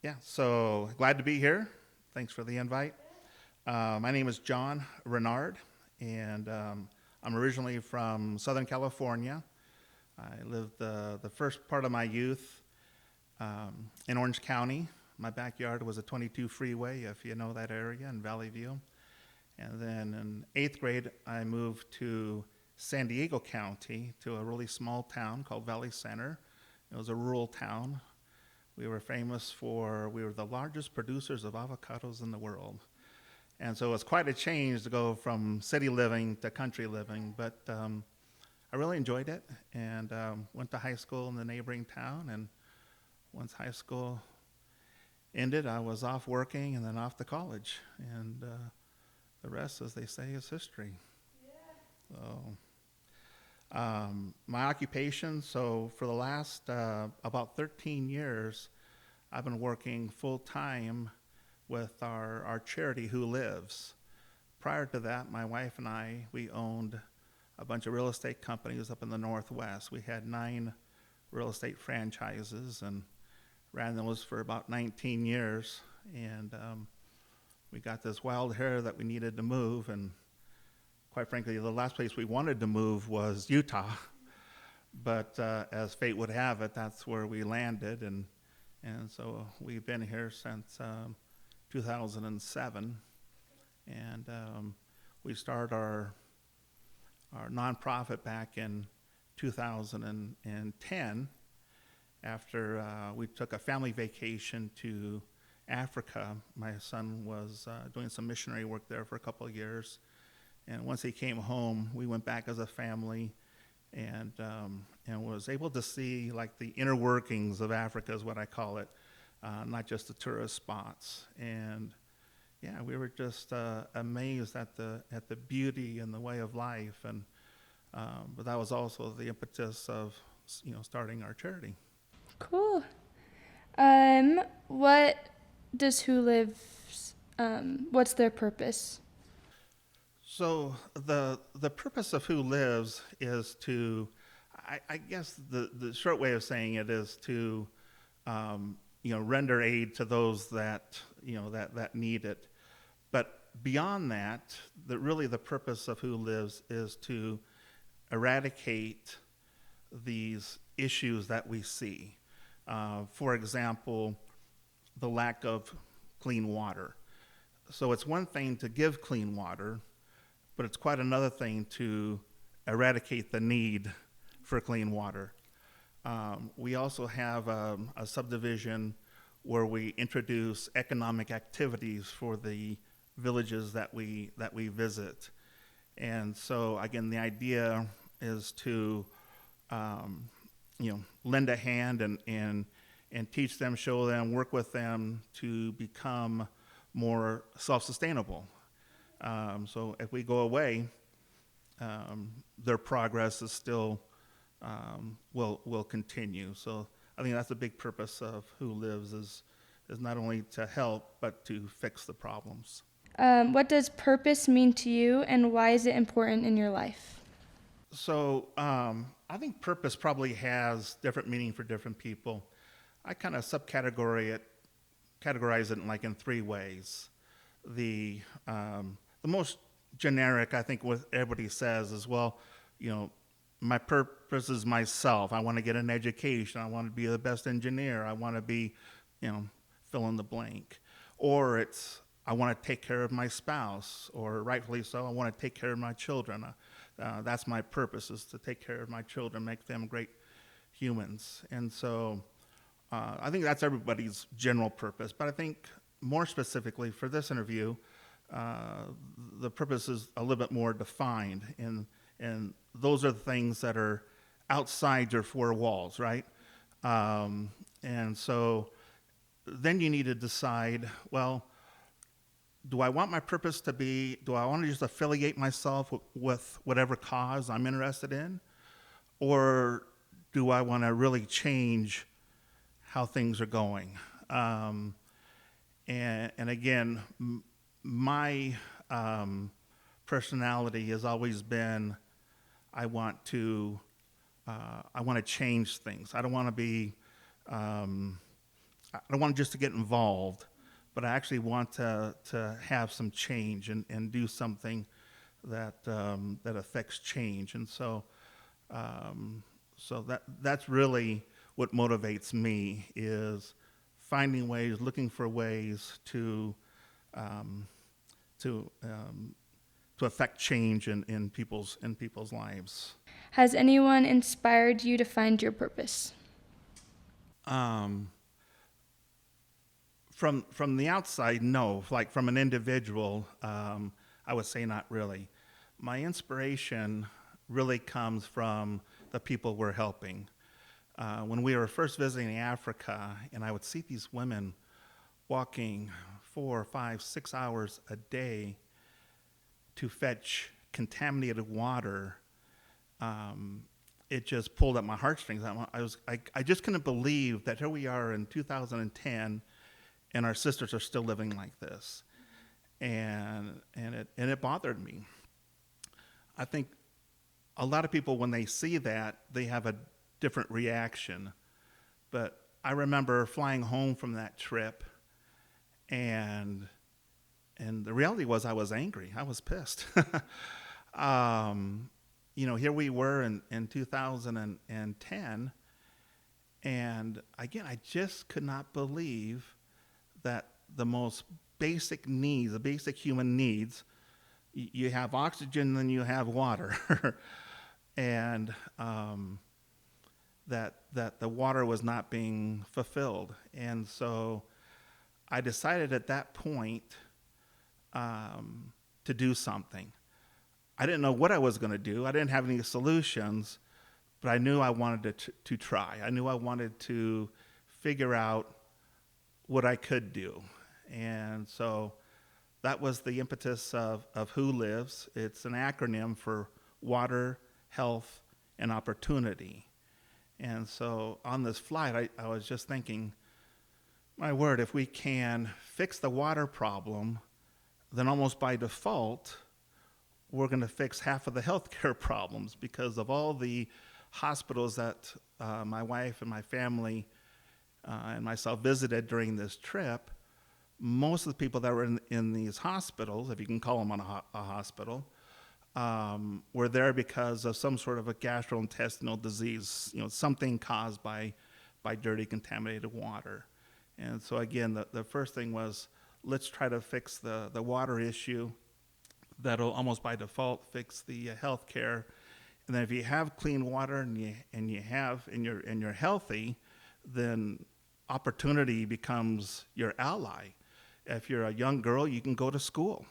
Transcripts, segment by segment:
Yeah, so glad to be here. Thanks for the invite. My name is John Renouard, and I'm originally from Southern California. I lived the first part of my youth in Orange County. My backyard was a 22 freeway, if you know that area, in Valley View. And then in eighth grade, I moved to San Diego County to a really small town called Valley Center. It was a rural town. We were we were the largest producers of avocados in the world. And so it was quite a change to go from city living to country living, but I really enjoyed it and went to high school in the neighboring town. And once high school ended, I was off working and then off to college. And the rest, as they say, is history. So, my occupation, so for the last about 13 years, I've been working full-time with our charity, WHOlives. Prior to that, my wife and we owned a bunch of real estate companies up in the Northwest. We had 9 real estate franchises and ran those for about 19 years. And we got this wild hair that we needed to move, and quite frankly, the last place we wanted to move was Utah. But as fate would have it, that's where we landed, and so we've been here since 2007, and we started our nonprofit back in 2010 after we took a family vacation to Africa. My son was doing some missionary work there for a couple of years, and once he came home, we went back as a family and was able to see like the inner workings of Africa is what I call it, not just the tourist spots. And yeah, we were just amazed at the beauty and the way of life, and but that was also the impetus of starting our charity. Cool. What does Who Lives, what's their purpose? So the purpose of WHOlives is to, I guess the short way of saying it is to render aid to those that that need it. But beyond that, really the purpose of WHOlives is to eradicate these issues that we see. For example, the lack of clean water. So it's one thing to give clean water, but it's quite another thing to eradicate the need for clean water. We also have a subdivision where we introduce economic activities for the villages that we visit. And so again, the idea is to lend a hand and teach them, show them, work with them to become more self-sustainable. So if we go away, their progress is still will continue. So I think that's a big purpose of WHOlives is not only to help but to fix the problems. What does purpose mean to you, and why is it important in your life? So I think purpose probably has different meaning for different people. I kind of categorize it in 3 ways. The most generic, I think, what everybody says is, well, my purpose is myself. I want to get an education. I want to be the best engineer. I want to be, fill in the blank. Or it's, I want to take care of my spouse, or rightfully so, I want to take care of my children. That's my purpose, is to take care of my children, make them great humans. And so I think that's everybody's general purpose. But I think more specifically for this interview, the purpose is a little bit more defined, and those are the things that are outside your 4 walls, right? And so then you need to decide, well, do I want my purpose to be, do I want to just affiliate myself with whatever cause I'm interested in? Or do I want to really change how things are going? And again, my personality has always been, I want to change things. I don't want to be I don't want just to get involved, but I actually want to have some change and do something that affects change. And so that's really what motivates me, is finding ways, looking for ways um, to um, to affect change in people's lives. Has anyone inspired you to find your purpose? Um, from the outside, no. Like from an individual, I would say not really. My inspiration really comes from the people we're helping. When we were first visiting Africa, and I would see these women walking 4, 5, 6 hours a day to fetch contaminated water, it just pulled at my heartstrings. I just couldn't believe that here we are in 2010, and our sisters are still living like this, and it bothered me. I think a lot of people, when they see that, they have a different reaction. But I remember flying home from that trip, and the reality was I was angry. I was pissed. Here we were in 2010, and again, I just could not believe that the most basic needs, the basic human needs, you have oxygen, then you have water, and that the water was not being fulfilled. And so I decided at that point to do something. I didn't know what I was going to do. I didn't have any solutions, but I knew I wanted to try. I knew I wanted to figure out what I could do. And so that was the impetus of WHOlives. It's an acronym for Water, Health, and Opportunity. And so on this flight, I was just thinking, my word, if we can fix the water problem, then almost by default, we're going to fix half of the healthcare problems, because of all the hospitals that my wife and my family and myself visited during this trip. Most of the people that were in these hospitals, if you can call them a hospital, were there because of some sort of a gastrointestinal disease, something caused by dirty, contaminated water. And so again, the first thing was, let's try to fix the water issue. That'll almost by default fix the health care. And then if you have clean water and you're healthy, then opportunity becomes your ally. If you're a young girl, you can go to school.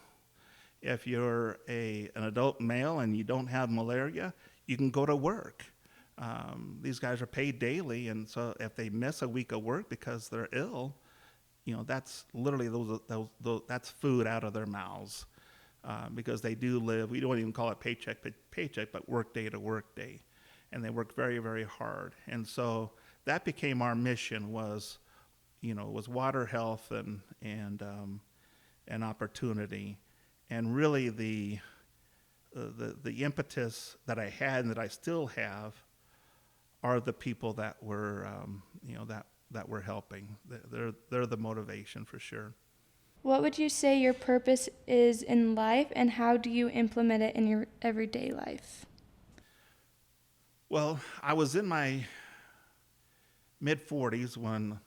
If you're an adult male and you don't have malaria, you can go to work. These guys are paid daily, and so if they miss a week of work because they're ill, that's literally that's food out of their mouths, because they do live. We don't even call it paycheck to paycheck, but work day to work day, and they work very, very hard. And so that became our mission, was water, health, and opportunity. And really the impetus that I had and that I still have are the people that we're that we're helping. They're the motivation for sure. What would you say your purpose is in life, and how do you implement it in your everyday life? Well, I was in my mid-40s when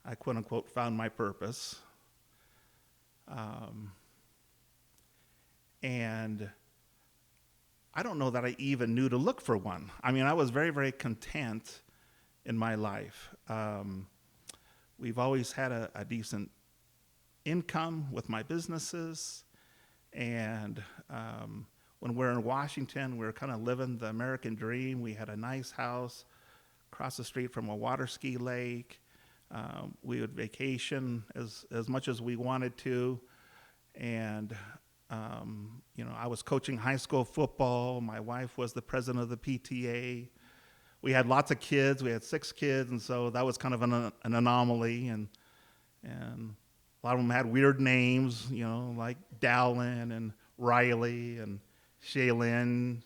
I quote unquote found my purpose. And I don't know that I even knew to look for one. I mean, I was very, very content in my life. We've always had a decent income with my businesses. And when we were in Washington, we were kind of living the American dream. We had a nice house across the street from a water ski lake. We would vacation as much as we wanted to. And I was coaching high school football. My wife was the president of the PTA. We had lots of kids. We had 6 kids, and so that was kind of an anomaly. And a lot of them had weird names, like Dallin and Riley and Shaylin,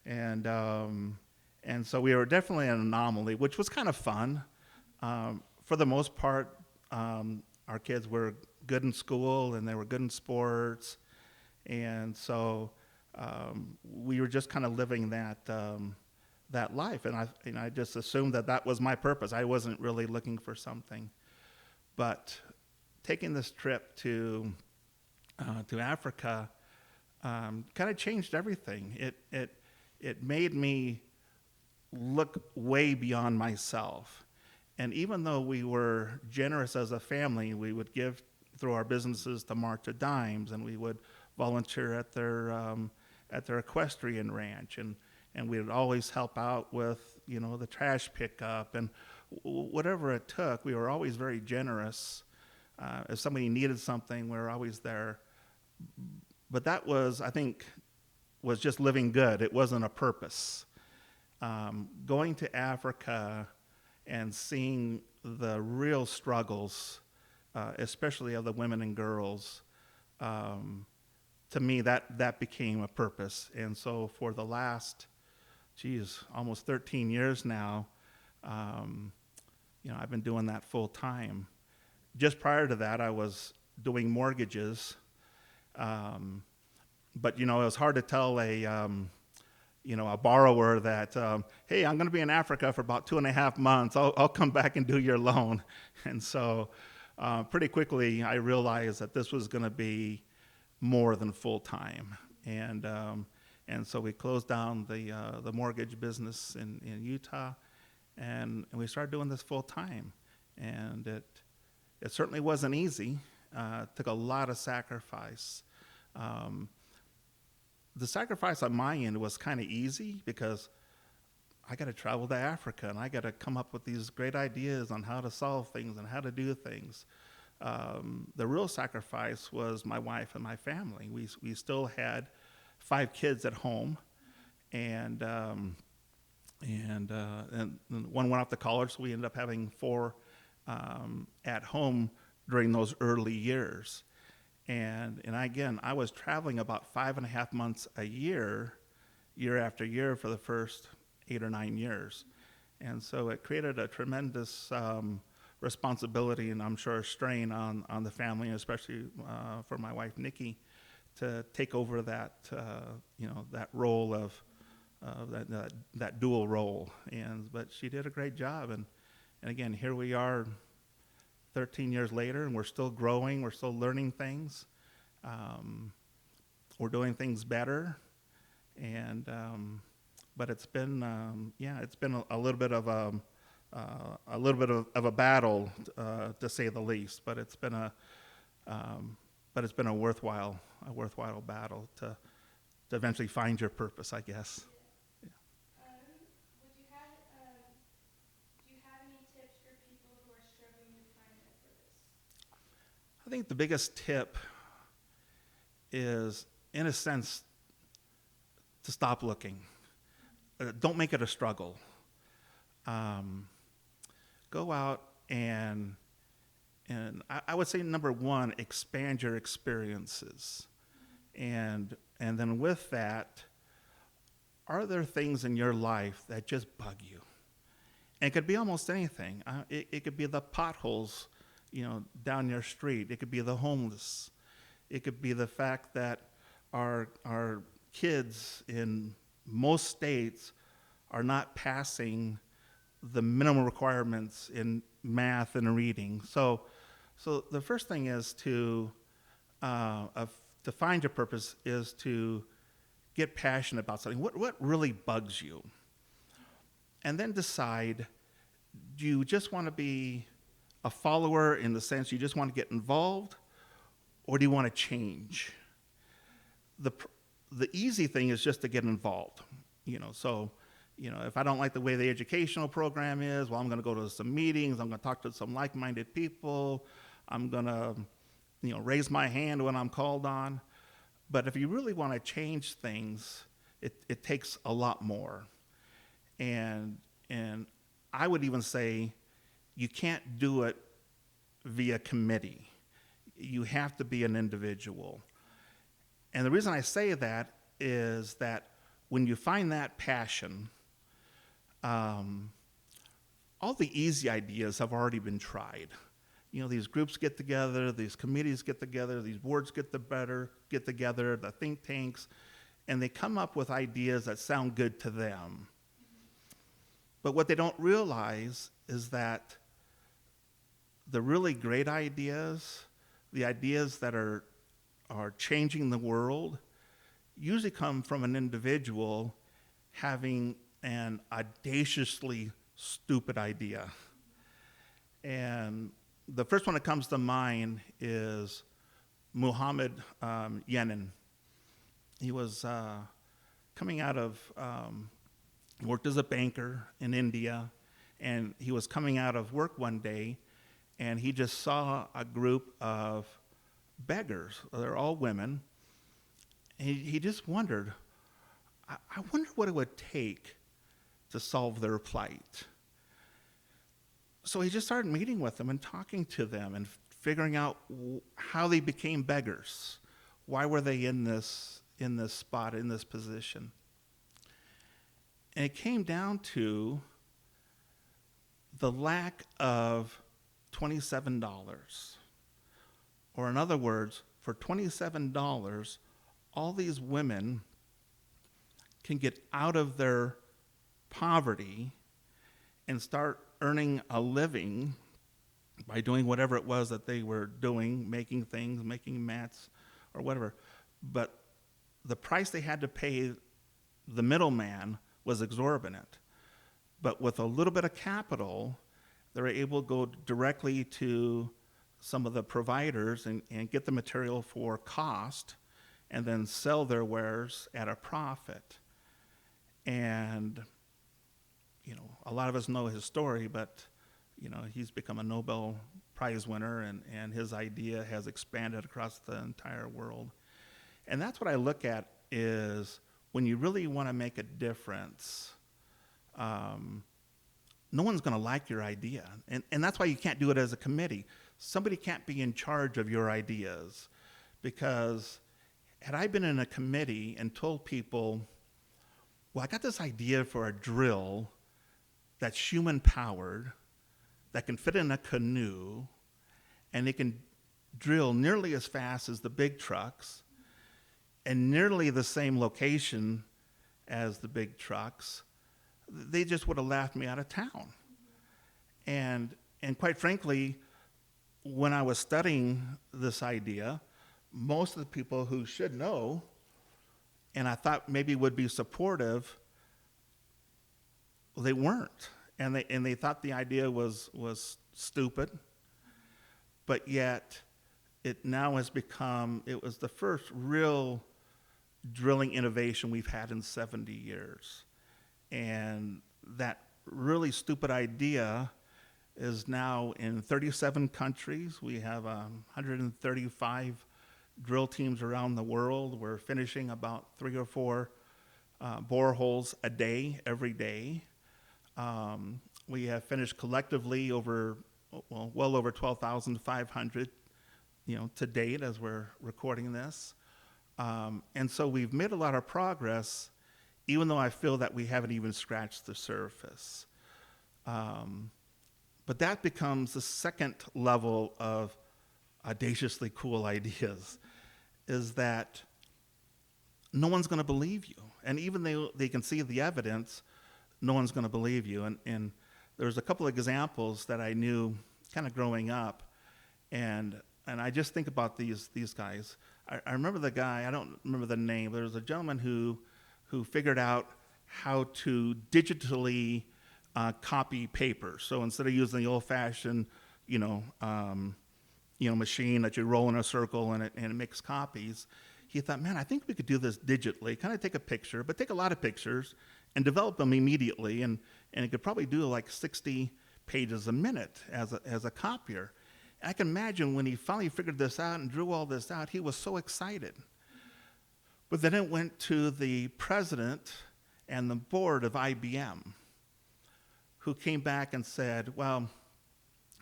and so we were definitely an anomaly, which was kind of fun. for the most part, our kids were good in school and they were good in sports, and so we were just kind of living that life, and I just assumed that was my purpose. I wasn't really looking for something, but taking this trip to Africa kind of changed everything. It made me look way beyond myself. And even though we were generous as a family, we would give through our businesses to March of Dimes, and we would volunteer at their equestrian ranch, and we would always help out with the trash pickup and whatever it took. We were always very generous. If somebody needed something, we were always there. But that was, I think, was just living good. It wasn't a purpose. Going to Africa and seeing the real struggles, especially of the women and girls, to me, that became a purpose. And so for the last, almost 13 years now, I've been doing that full time. Just prior to that, I was doing mortgages. But it was hard to tell a borrower that, hey, I'm going to be in Africa for about 2.5 months. I'll come back and do your loan. And so pretty quickly I realized that this was going to be more than full time. And so we closed down the mortgage business in Utah, and we started doing this full time. And it certainly wasn't easy. It took a lot of sacrifice. The sacrifice on my end was kind of easy because I got to travel to Africa and I got to come up with these great ideas on how to solve things and how to do things. The real sacrifice was my wife and my family. We still had 5 kids at home, and one went off to college, so we ended up having 4 at home during those early years. And again, I was traveling about 5.5 months a year after year for the first 8 or 9 years. And so it created a tremendous responsibility, and I'm sure a strain on the family, especially for my wife, Nikki, to take over that role of that dual role. But she did a great job. And again, here we are 13 years later, and we're still growing, we're still learning things, we're doing things better, and but it's been a little bit of a battle, to say the least. But it's been a worthwhile battle to eventually find your purpose, I guess. I think the biggest tip is, in a sense, to stop looking. Don't make it a struggle. Go out and I would say, number one, expand your experiences. And then with that, are there things in your life that just bug you? And it could be almost anything. It could be the potholes down your street. It could be the homeless. It could be the fact that our kids in most states are not passing the minimum requirements in math and reading. So the first thing is to find your purpose is to get passionate about something. What really bugs you? And then decide, do you just want to be a follower in the sense you just want to get involved, or do you want to change? The easy thing is just to get involved. So if I don't like the way the educational program is, well, I'm going to go to some meetings, I'm going to talk to some like-minded people, I'm going to raise my hand when I'm called on. But if you really want to change things, it takes a lot more. And I would even say you can't do it via committee. You have to be an individual. And the reason I say that is that when you find that passion, all all the easy ideas have already been tried. These groups get together, these committees get together, these boards get together, the think tanks, and they come up with ideas that sound good to them. But what they don't realize is that the really great ideas, the ideas that are changing the world, usually come from an individual having an audaciously stupid idea. And the first one that comes to mind is Muhammad Yenin. He was coming out of, worked as a banker in India, and he was coming out of work one day, and he just saw a group of beggars. They're all women. He just wondered, I wonder what it would take to solve their plight. So he just started meeting with them and talking to them and figuring out how they became beggars. Why were they in this spot, in this position? And it came down to the lack of $27. Or in other words, for $27, all these women can get out of their poverty and start earning a living by doing whatever it was that they were doing, making things, making mats, or whatever. But the price they had to pay the middleman was exorbitant. But with a little bit of capital, they were able to go directly to some of the providers and get the material for cost and then sell their wares at a profit. And a lot of us know his story, but he's become a Nobel Prize winner, and his idea has expanded across the entire world. And that's what I look at is when you really want to make a difference, no one's going to like your idea. And that's why you can't do it as a committee. Somebody can't be in charge of your ideas, because had I been in a committee and told people, well, I got this idea for a drill that's human-powered, that can fit in a canoe, and it can drill nearly as fast as the big trucks, and nearly the same location as the big trucks, they just would have laughed me out of town. And quite frankly, when I was studying this idea, most of the people who should know, and I thought maybe would be supportive, they weren't. And they thought the idea was stupid, but yet it now has become, it was the first real drilling innovation we've had in 70 years. And that really stupid idea is now in 37 countries. We have 135 drill teams around the world. We're finishing about 3 or 4 boreholes a day, every day. We have finished collectively well over 12,500, to date as we're recording this. And so we've made a lot of progress, even though I feel that we haven't even scratched the surface. But that becomes the second level of audaciously cool ideas, is that no one's going to believe you. And even though they can see the evidence, no one's going to believe you. And there's a couple of examples that I knew kind of growing up, and I just think about these guys. I remember the guy, I don't remember the name, but there was a gentleman who figured out how to digitally copy paper. So instead of using the old-fashioned, machine that you roll in a circle and it makes copies, he thought, man, I think we could do this digitally, kind of take a picture, but take a lot of pictures and develop them immediately, and it could probably do like 60 pages a minute as a copier. I can imagine when he finally figured this out and drew all this out, he was so excited. But then it went to the president and the board of IBM, who came back and said, well,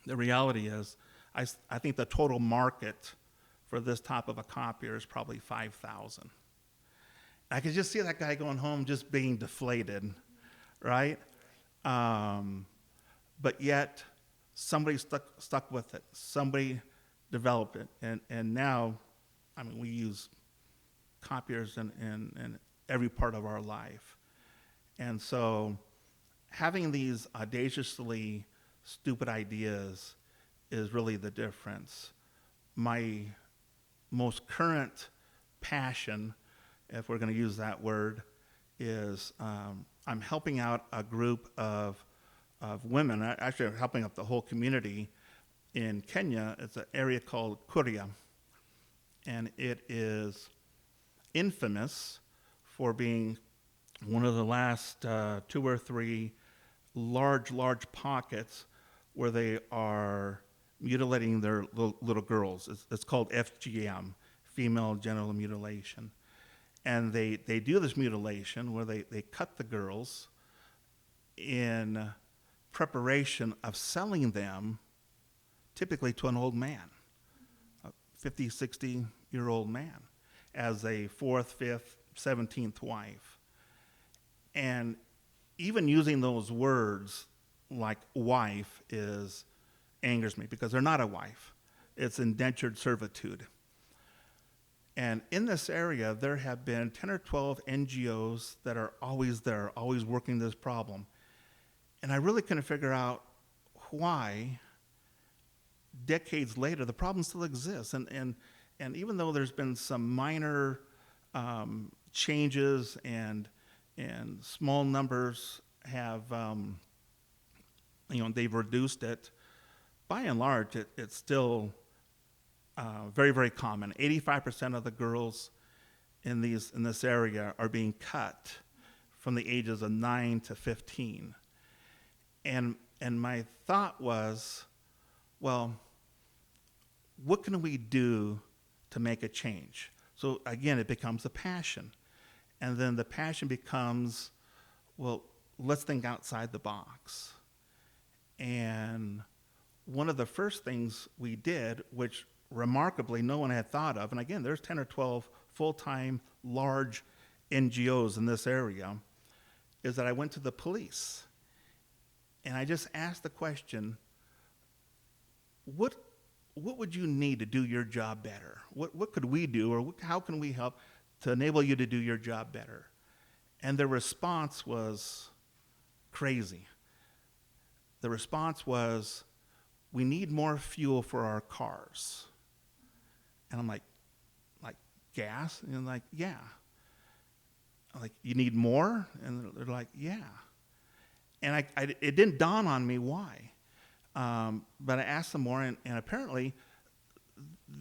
the reality is, I think the total market for this type of a copier is probably 5,000. I could just see that guy going home just being deflated, right? but yet somebody stuck with it. Somebody developed it, and now, I mean, we use copiers in every part of our life. And so having these audaciously stupid ideas is really the difference. My most current passion, if we're going to use that word, is I'm helping out a group of women. Actually, I'm helping up the whole community in Kenya. It's an area called Kuria, and it is infamous for being one of the last 2 or 3 large pockets where they are mutilating their little girls. It's called FGM, female genital mutilation. And they do this mutilation where they cut the girls in preparation of selling them typically to an old man, a 50, 60-year-old man, as a 4th, 5th, 17th wife. And even using those words like wife angers me, because they're not a wife. It's indentured servitude. And in this area, there have been 10 or 12 NGOs that are always there, always working this problem. And I really couldn't figure out why, decades later, the problem still exists. And even though there's been some minor changes and small numbers have, they've reduced it, by and large, it's still very, very common. 85% of the girls in this area are being cut from the ages of 9 to 15. And my thought was, well, what can we do to make a change? So again, it becomes a passion. And then the passion becomes, well, let's think outside the box. And one of the first things we did, which remarkably no one had thought of, and again, there's 10 or 12 full-time large NGOs in this area, is that I went to the police and I just asked the question, what would you need to do your job better? What could we do, or how can we help to enable you to do your job better? And the response was crazy. The response was, we need more fuel for our cars. And I'm like gas? And I'm like, yeah. I'm like, you need more? And they're like, yeah. And it didn't dawn on me why. But I asked them more, and apparently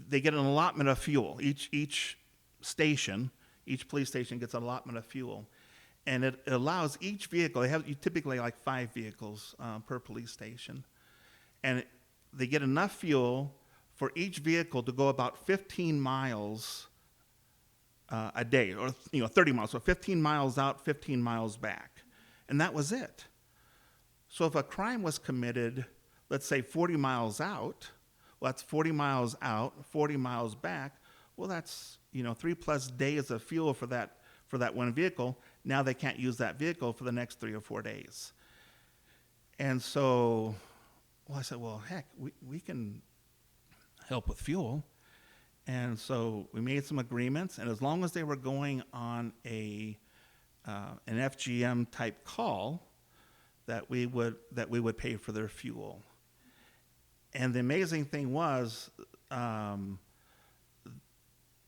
they get an allotment of fuel. Each station, each police station gets an allotment of fuel. And it allows each vehicle, they have typically like 5 vehicles per police station. And they get enough fuel for each vehicle to go about 15 miles a day, or 30 miles. So 15 miles out, 15 miles back. And that was it. So if a crime was committed, let's say 40 miles out, well, that's 40 miles out, 40 miles back. Well, that's 3+ days of fuel for that one vehicle. Now they can't use that vehicle for the next 3 or 4 days. And so, well, I said, well, heck, we can help with fuel. And so we made some agreements, and as long as they were going on an FGM type call, that we would pay for their fuel. And the amazing thing was,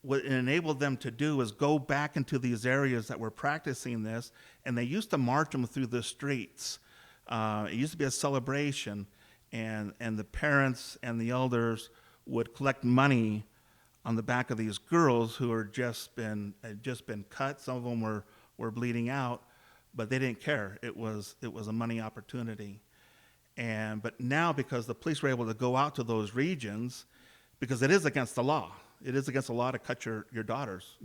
what it enabled them to do is go back into these areas that were practicing this, and they used to march them through the streets. It used to be a celebration, and the parents and the elders would collect money on the back of these girls who had just been cut. Some of them were bleeding out, but they didn't care. It was a money opportunity. But now, because the police were able to go out to those regions, because it is against the law. It is against the law to cut your daughters,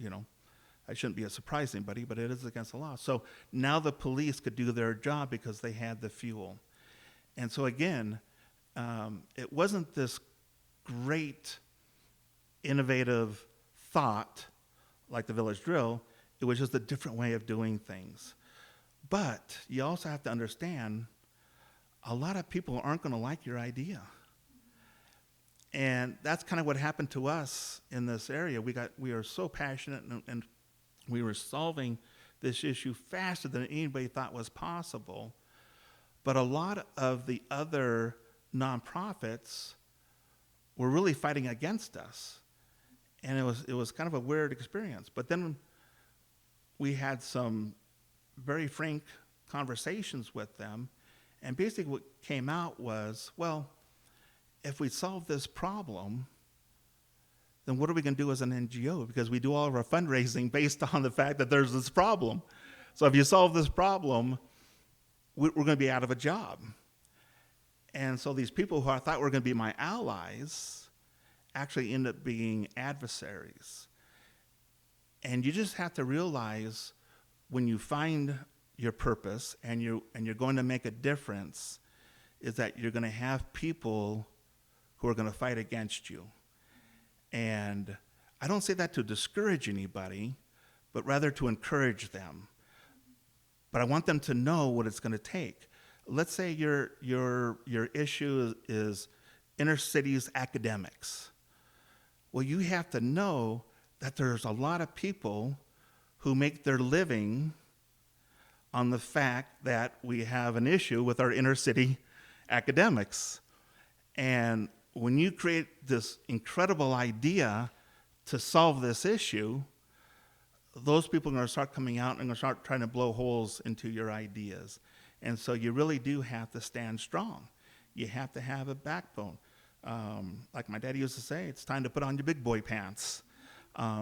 That shouldn't be a surprise to anybody, but it is against the law. So now the police could do their job because they had the fuel. And so again, it wasn't this great, innovative thought like the village drill. It was just a different way of doing things. But you also have to understand, a lot of people aren't going to like your idea. And that's kind of what happened to us in this area. We are so passionate, and we were solving this issue faster than anybody thought was possible. But a lot of the other nonprofits were really fighting against us. And it was kind of a weird experience. But then we had some very frank conversations with them. And basically what came out was, well, if we solve this problem, then what are we going to do as an NGO? Because we do all of our fundraising based on the fact that there's this problem. So if you solve this problem, we're going to be out of a job. And so these people who I thought were going to be my allies actually end up being adversaries. And you just have to realize when you find your purpose and you're going to make a difference, is that you're going to have people who are going to fight against you. And I don't say that to discourage anybody, but rather to encourage them. But I want them to know what it's going to take. Let's say your issue is inner cities academics. Well, you have to know that there's a lot of people who make their living on the fact that we have an issue with our inner city academics. And when you create this incredible idea to solve this issue, those people are going to start coming out and going to start trying to blow holes into your ideas. And so you really do have to stand strong. You have to have a backbone. Like my daddy used to say, it's time to put on your big boy pants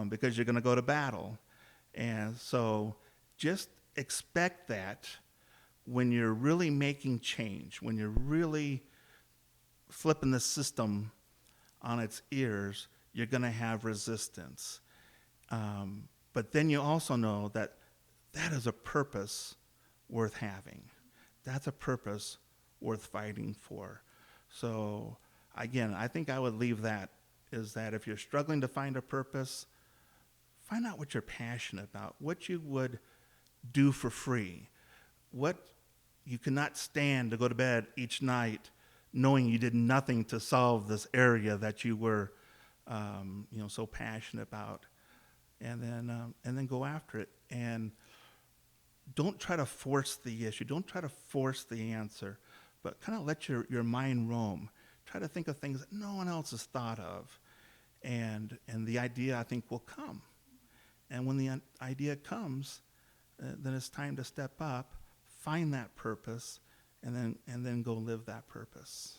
because you're going to go to battle. And so just expect that when you're really making change, when you're really flipping the system on its ears, you're going to have resistance. But then you also know that that is a purpose worth having. That's a purpose worth fighting for. So again, I think I would leave that, is that if you're struggling to find a purpose, find out what you're passionate about, what you would do for free, what you cannot stand to go to bed each night knowing you did nothing to solve this area that you were so passionate about, and then go after it. And don't try to force the issue. Don't try to force the answer, but kind of let your mind roam. Try to think of things that no one else has thought of, and the idea, I think, will come. And when the idea comes, then it's time to step up, find that purpose, and then go live that purpose.